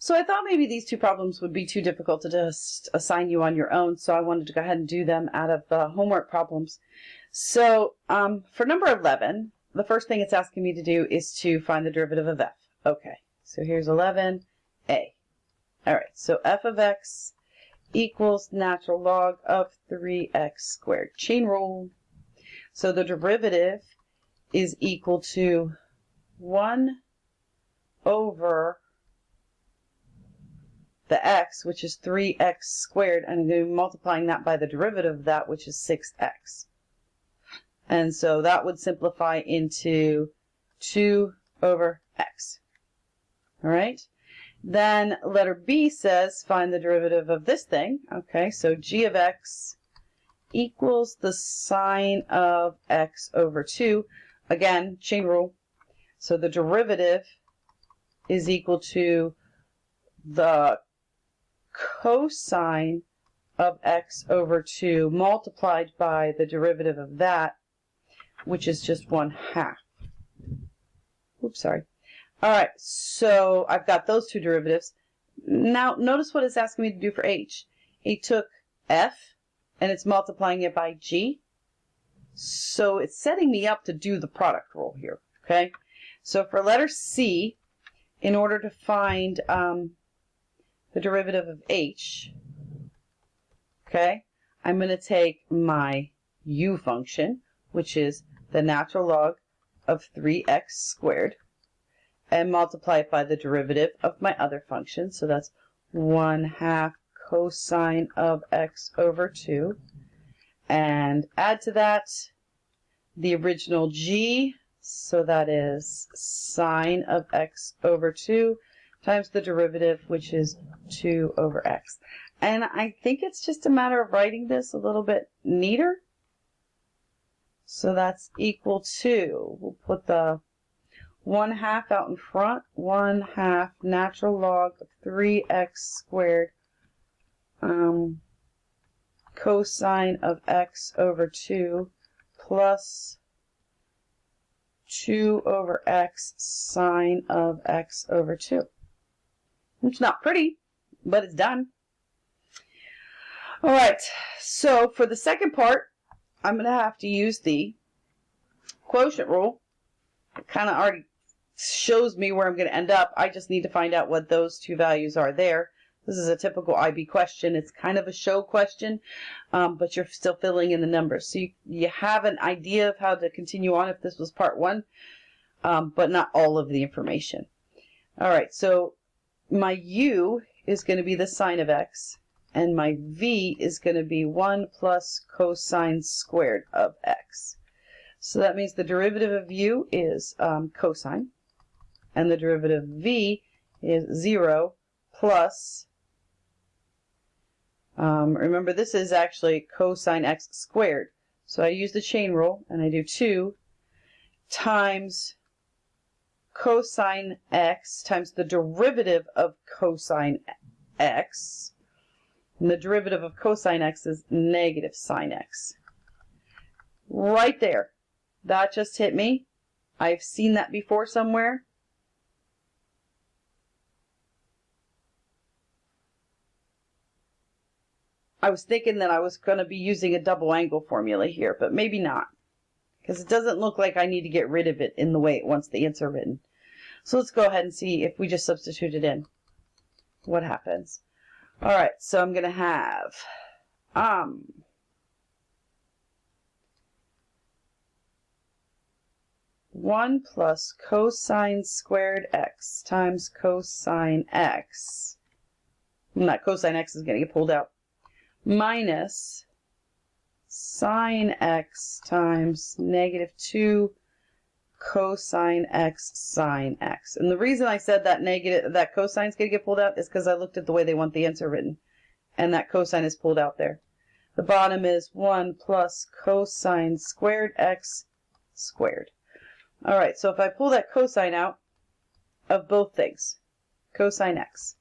So I thought maybe these two problems would be too difficult to just assign you on your own, so I wanted to go ahead and do them out of homework problems. So for number 11, the first thing it's asking me to do is to find the derivative of f. Okay, so here's 11a. All right, so f of x equals natural log of 3x squared. Chain rule. So the derivative is equal to 1 over the x, which is 3x squared, and I'm going to be multiplying that by the derivative of that, which is 6x. And so that would simplify into 2 over x. All right? Then letter B says find the derivative of this thing. Okay, so g of x equals the sine of x over 2. Again, chain rule. So the derivative is equal to the cosine of x over 2 multiplied by the derivative of that, which is just 1/2. Oops, sorry. All right, so I've got those two derivatives. Now, notice what it's asking me to do for h. It took f, and it's multiplying it by g. So it's setting me up to do the product rule here, okay? So for letter C, in order to find the derivative of h, okay, I'm going to take my u function, which is the natural log of 3x squared, and multiply it by the derivative of my other function. So that's 1/2 cosine of x over 2. And add to that the original g, so that is sine of x over 2 times the derivative, which is 2 over x. And I think it's just a matter of writing this a little bit neater. So that's equal to, we'll put the 1/2 out in front, 1/2 natural log of 3x squared cosine of x over 2 plus 2 over x sine of x over 2. It's not pretty, but it's done. All right, so for the second part, I'm going to have to use the quotient rule. It kind of already shows me where I'm going to end up. I just need to find out what those two values are there. This is a typical IB question. It's kind of a show question, but you're still filling in the numbers. So you have an idea of how to continue on if this was part 1, but not all of the information. All right, so my u is going to be the sine of x, and my v is going to be 1 plus cosine squared of x. So that means the derivative of u is cosine, and the derivative of v is 0 plus, remember this is actually cosine x squared. So I use the chain rule, and I do 2 times cosine x times the derivative of cosine x. And the derivative of cosine x is negative sine x. Right there. That just hit me. I've seen that before somewhere. I was thinking that I was going to be using a double angle formula here, but maybe not. Because it doesn't look like I need to get rid of it in the way it wants the answer written. So let's go ahead and see if we just substitute it in. What happens? All right, so I'm going to have 1 plus cosine squared x times cosine x. And that cosine x is going to get pulled out. Minus sine x times negative 2 cosine x sine x. And the reason I said that cosine is going to get pulled out is because I looked at the way they want the answer written. And that cosine is pulled out there. The bottom is 1 plus cosine squared x squared. All right, so if I pull that cosine out of both things, cosine x,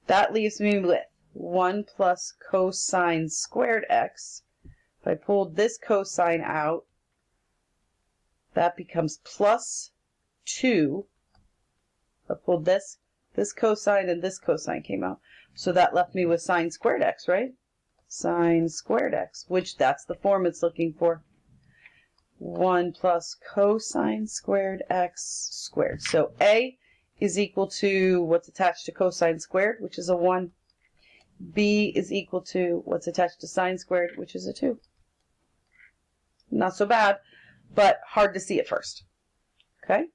that leaves me with 1 plus cosine squared x. If I pulled this cosine out, that becomes plus 2. If I pulled this This cosine and this cosine came out. So that left me with sine squared x, right? Sine squared x, which that's the form it's looking for. 1 plus cosine squared x squared. So A is equal to what's attached to cosine squared, which is a 1. B is equal to what's attached to sine squared, which is a 2. Not so bad, but hard to see at first. Okay?